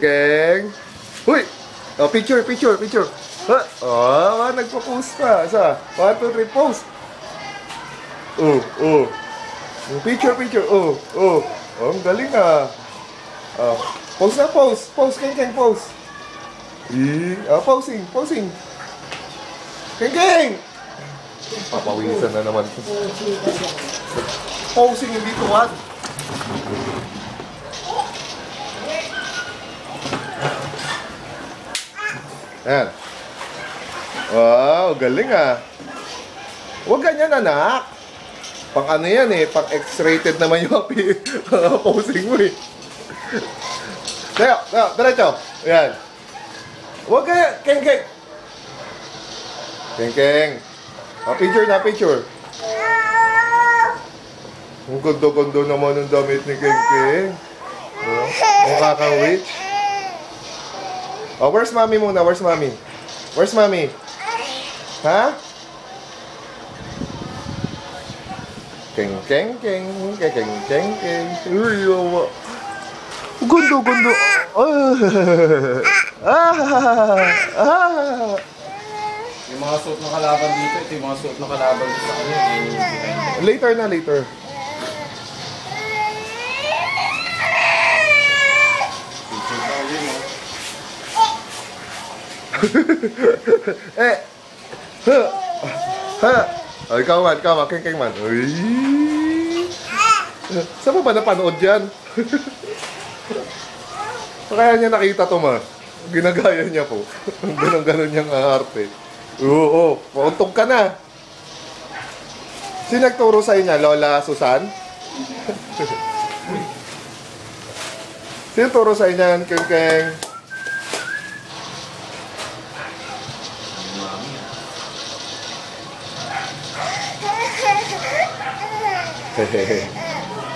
Keng. Huy! Oh, picture. Ha? Oh, nagpo-post pa. Isa. 1, 2, 3, post. Picture. Oh, ang galing ah. Post na, post. Post, Keng, post. Posing. Keng! Papawisan na naman. Posing, hindi tuwad. Ayan. Wow, galing ah. Huwag ganyan, anak. Pang ano yan eh, pang X-rated naman yung posing mo eh. Tayo, diretso. Ayan. Huwag ganyan, Keng. Picture. Ang ganda-ganda naman ang damit ni Keng. Ang kakawitch. Oh, where's mommy muna? Where's mommy? Ha? Keng. Uy, yawa. Gundo. Yung mga suot na kalaban dito, ito yung mga suot na kalaban dito sa kanya. Later. Picture na yun, no? Oh, ikaw man, Keng man. Uy. Saan mo ba napanood yan? Kaya niya nakita to ma. Ginagaya niya po. Ganon niyang arte. Oo, pauntog ka na. Sino nagturo sa inyo? Lola Susan? Sino turo sa inyo? Keng?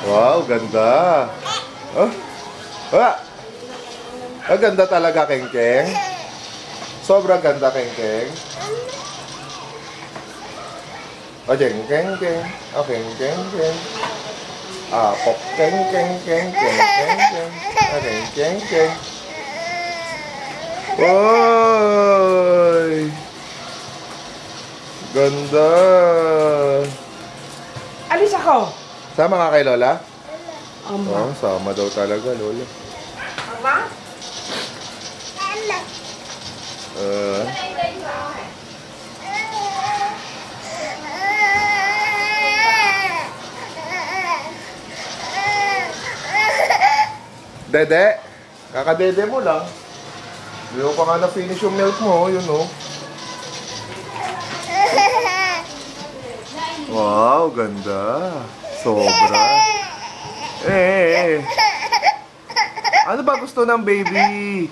Wow, ganda. Ganda talaga, Keng. Sobrang ganda, Keng. Keng. Pop, Keng. Keng. Oy! Ganda. Alis ako. Sama ka kay Lola? Ama. Sama daw talaga, Lola. Ama? Dede, kakadede mo lang. Hindi ko pa nga na-finish yung milk mo, yun o. Wow, ganda. Sobra. Ano ba gusto ng baby?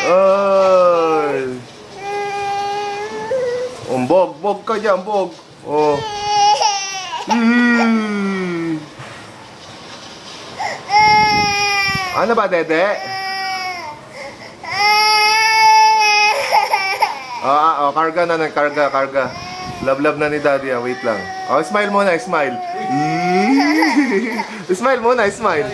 Ay. Bog ka dyan, bog. Oh. Ano ba, Dede? Karga na, karga. Love na ni Daddy, wait lang. Smile muna, smile. Smile muna, smile.